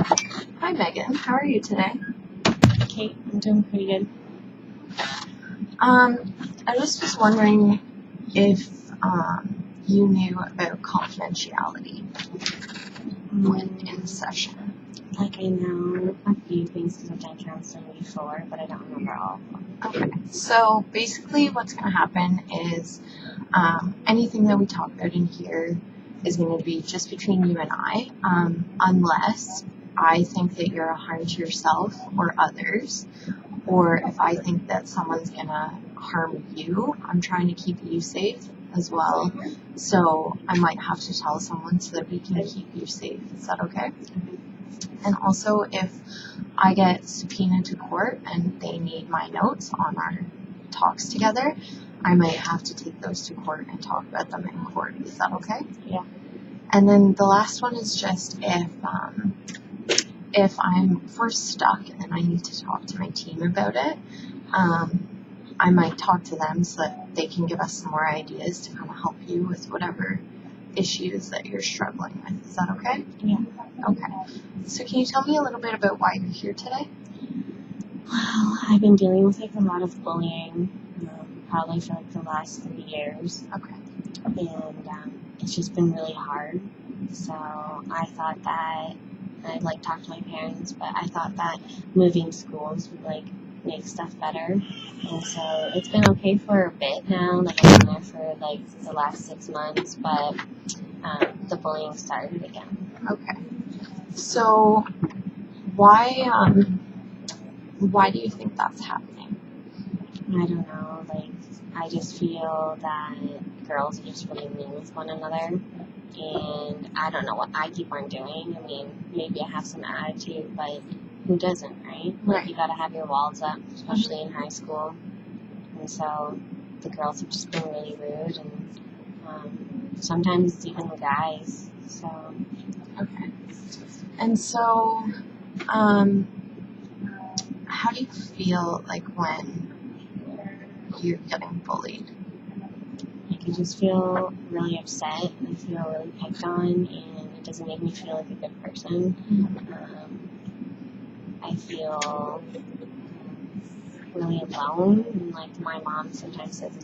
Hi Megan, how are you today? Kate, I'm doing pretty good. I just was wondering if you knew about confidentiality when in session. Like, I know a few things because I've done counseling before, but I don't remember all of them. Okay, so basically what's going to happen is anything that we talk about in here is going to be just between you and I, unless I think that you're a harm to yourself or others, or if I think that someone's going to harm you. I'm trying to keep you safe as well, so I might have to tell someone so that we can keep you safe. Is that okay? And also, if I get subpoenaed to court and they need my notes on our talks together, I might have to take those to court and talk about them in court. Is that okay? Yeah. And then the last one is just if we're stuck and I need to talk to my team about it, I might talk to them so that they can give us some more ideas to kind of help you with whatever issues that you're struggling with. Is that okay? Yeah. Okay. So can you tell me a little bit about why you're here today? Well, I've been dealing with a lot of bullying, probably for the last 3 years. Okay. And it's just been really hard. So I thought that I'd talk to my parents, but I thought that moving schools would make stuff better. And so it's been okay for a bit now. I've been there for the last 6 months, but the bullying started again. Okay. So why do you think that's happening? I don't know. I just feel that girls are just really mean with one another. And I don't know what I keep on doing. I mean, maybe I have some attitude, but who doesn't, right? Right. You gotta have your walls up, especially in high school. And so the girls have just been really rude, and sometimes it's even the guys. So. Okay. And so, how do you feel when you're getting bullied? I just feel really upset. I feel really picked on, and it doesn't make me feel like a good person. I feel really alone, and my mom sometimes says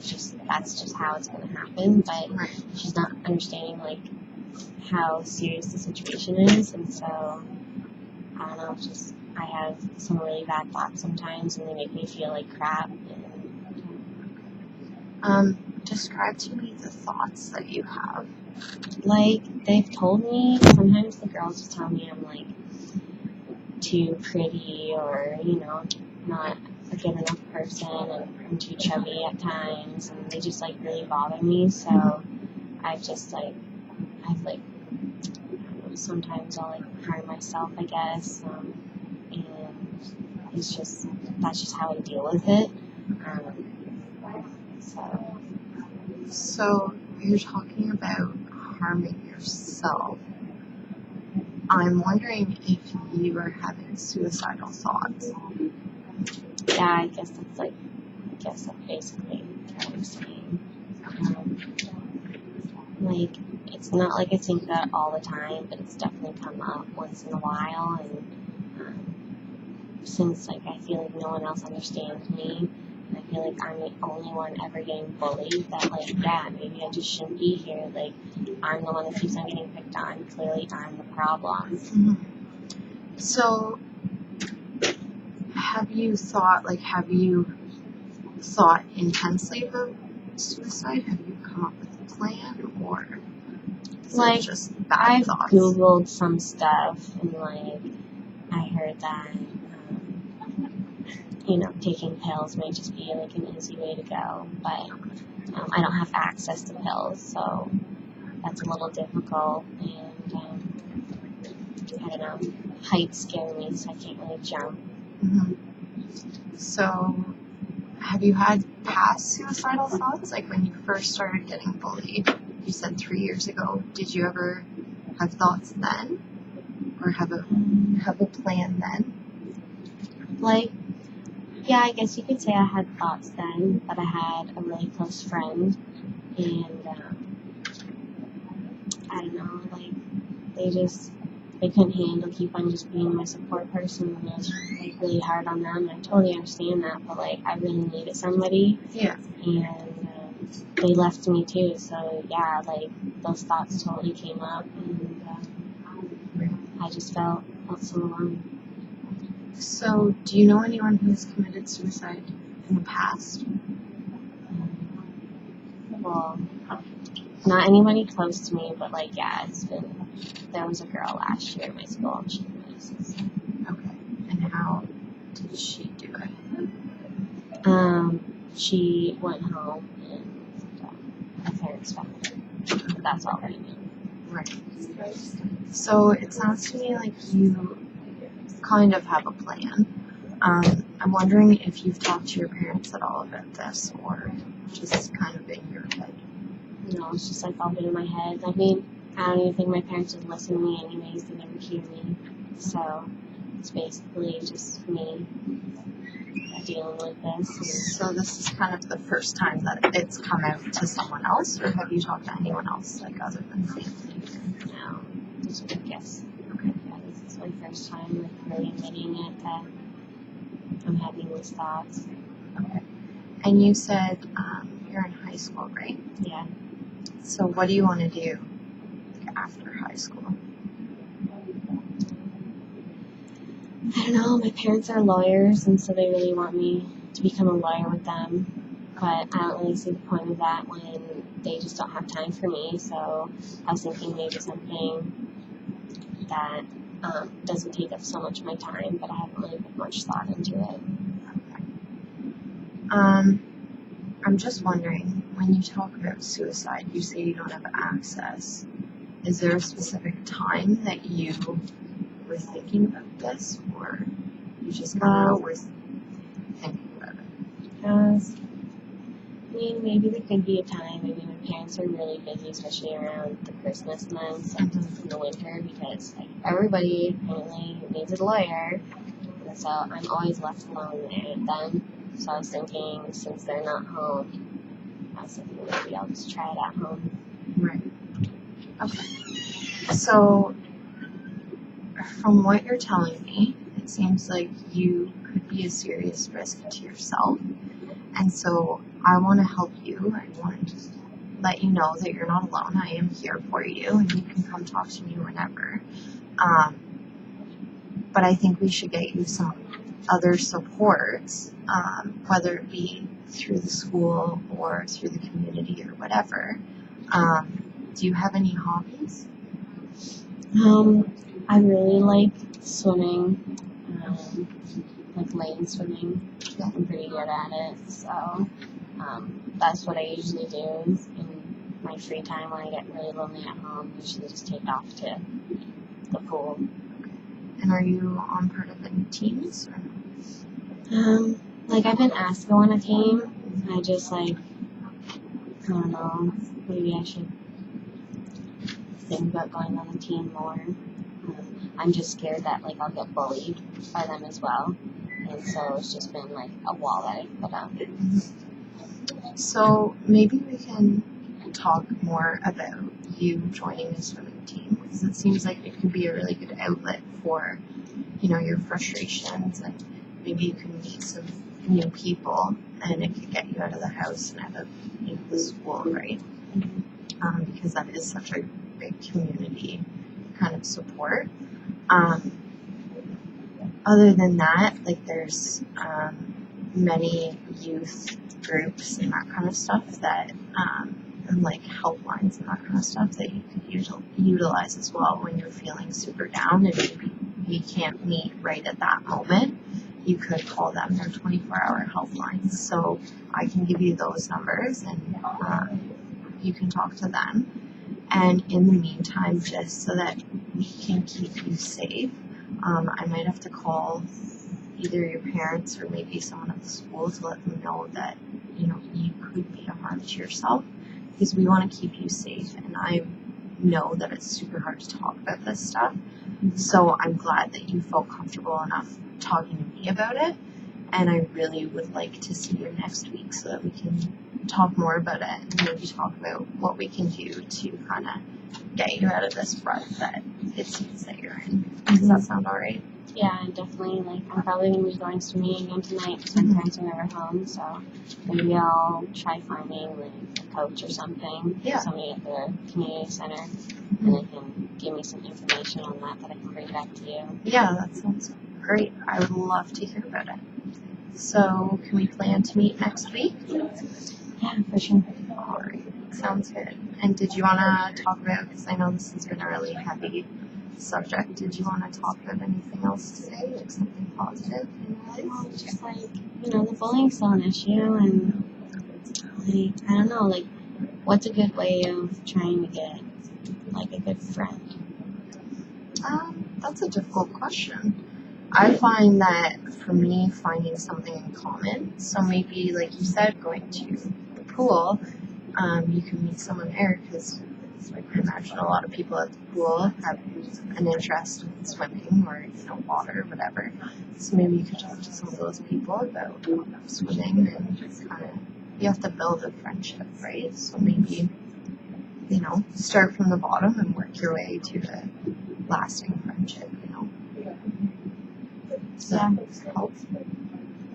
that's just how it's going to happen, but she's not understanding how serious the situation is, and so I don't know. I have some really bad thoughts sometimes, and they make me feel like crap. Describe to me the thoughts that you have. They've told me, sometimes the girls just tell me I'm too pretty, or not a good enough person, and I'm too chubby at times, and they just really bother me. So I've just sometimes I'll harm myself, I guess, and that's just how I deal with it. So you're talking about harming yourself. I'm wondering if you are having suicidal thoughts. Yeah, I guess that's basically what I'm saying. It's not like I think that all the time, but it's definitely come up once in a while, and since I feel like no one else understands me, I feel like I'm the only one ever getting bullied, that maybe I just shouldn't be here. I'm the one that keeps on getting picked on. Clearly I'm the problem. Mm-hmm. So have you thought intensely about suicide? Have you come up with a plan, or is it just bad I've thoughts? Googled some stuff, and I heard that taking pills may just be an easy way to go, but I don't have access to pills, so that's a little difficult, and I don't know, heights scare me, so I can't really jump. Mm-hmm. So have you had past suicidal thoughts, when you first started getting bullied? You said 3 years ago. Did you ever have thoughts then, or have a plan then? Yeah, I guess you could say I had thoughts then, but I had a really close friend, and I don't know, they just they couldn't handle keep on just being my support person, and it was like really hard on them. I totally understand that, but like I really needed somebody, Yeah. and they left me too. So yeah, like those thoughts totally came up, and I just felt so alone. So, do you know anyone who's committed suicide in the past? Well, not anybody close to me, but like yeah, there was a girl last year in my school, and she committed suicide. Okay. And how did she do it? She went home and her parents found her. That's all I knew. Right. So it sounds to me like you kind of have a plan. I'm wondering if you've talked to your parents at all about this, or just kind of in your head. No, it's just like all been in my head. I mean, I don't even think my parents would listen to me anyways. They never hear me. So it's basically just me dealing with this. So this is kind of the first time that it's come out to someone else, or have you talked to anyone else, like other than family? No, just I guess. Okay. Yeah, this is my first time like really admitting it that I'm having these thoughts. Okay. And you said you're in high school, right? Yeah. So what do you want to do after high school? I don't know, my parents are lawyers, and so they really want me to become a lawyer with them, but I don't really see the point of that when they just don't have time for me, so I was thinking maybe something that doesn't take up so much of my time, but I haven't really put much thought into it. I'm just wondering, when you talk about suicide, you say you don't have access. Is there a specific time that you were thinking about this, or you just kind of were thinking about it? I mean, maybe there could be a time. I mean, my parents are really busy, especially around the Christmas months and in the winter, because like everybody apparently needs a lawyer, and so I'm always left alone there with them. So I was thinking, since they're not home, I was thinking maybe I'll just try it at home. Right. Okay. So, from what you're telling me, it seems like you could be a serious risk to yourself. And so I want to help you. I want to let you know that you're not alone. I am here for you, and you can come talk to me whenever. But I think we should get you some other supports, whether it be through the school or through the community or whatever. Do you have any hobbies? I really like swimming, like lane swimming. I'm pretty good at it, so that's what I usually do in my free time when I get really lonely at home. I usually just take off to the pool. And are you on part of any teams? Or? Like I've been asked to go on a team. I just like, I don't know, maybe I should think about going on a team more. I'm just scared that like I'll get bullied by them as well. And so it's just been like a wall that I put up. So maybe we can talk more about you joining the swimming team, because it seems like it could be a really good outlet for, your frustrations, and maybe you can meet some new people, and it could get you out of the house and out of the school, right? Because that is such a big community kind of support. Other than that, like there's many youth groups and that kind of stuff that, and like helplines and that kind of stuff that you could utilize as well when you're feeling super down and maybe you can't meet right at that moment. You could call them. They're 24-hour helplines. So I can give you those numbers, and you can talk to them. And in the meantime, just so that we can keep you safe, I might have to call either your parents or maybe someone at the school to let them know that, you could be a harm to yourself, because we want to keep you safe. And I know that it's super hard to talk about this stuff. So I'm glad that you felt comfortable enough talking to me about it. And I really would like to see you next week so that we can talk more about it and maybe talk about what we can do to kind of get you out of this rut that it seems that you're in. Does that sound alright? Yeah, and definitely, like, I'm probably going to be going swimming again tonight because my parents are never home, so maybe I'll try finding, like, a coach or something, somebody at the community center, and they can give me some information on that I can bring back to you. Yeah, that sounds great. I would love to hear about it. So, can we plan to meet next week? Yeah, for sure. Alright, sounds good. And did you want to talk about, because I know this has been a really heavy subject, did you want to talk about anything else today, like something positive? Well, just like, the bullying's still an issue, and like, I don't know, like, what's a good way of trying to get, like, a good friend? That's a difficult question. I find that for me, finding something in common, so maybe, like you said, going to the pool, you can meet someone there, because I can imagine a lot of people at the pool have an interest in swimming or, water or whatever. So maybe you could talk to some of those people about swimming, and just kind of, you have to build a friendship, right? So maybe, start from the bottom and work your way to a lasting friendship, So help.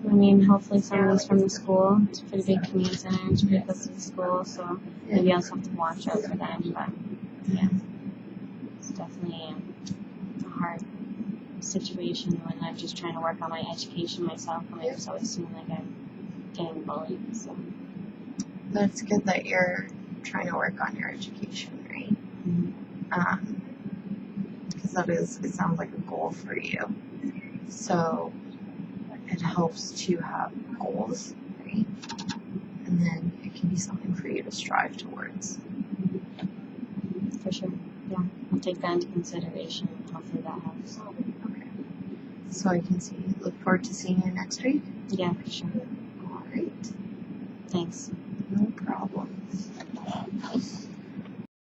I mean, hopefully somebody's from the school. It's a pretty big community center. It's pretty close to the school, so maybe I'll just have to watch out for them. But yeah, it's definitely a hard situation when I'm just trying to work on my education myself, and I just always seem like I'm getting bullied. So That's good that you're trying to work on your education, right? Because it sounds like a goal for you. So it helps to have goals, right? And then it can be something for you to strive towards. For sure. Yeah, I'll take that into consideration. Hopefully that helps. Okay. So I can look forward to seeing you next week? Yeah, for sure. All right. Thanks. No problem.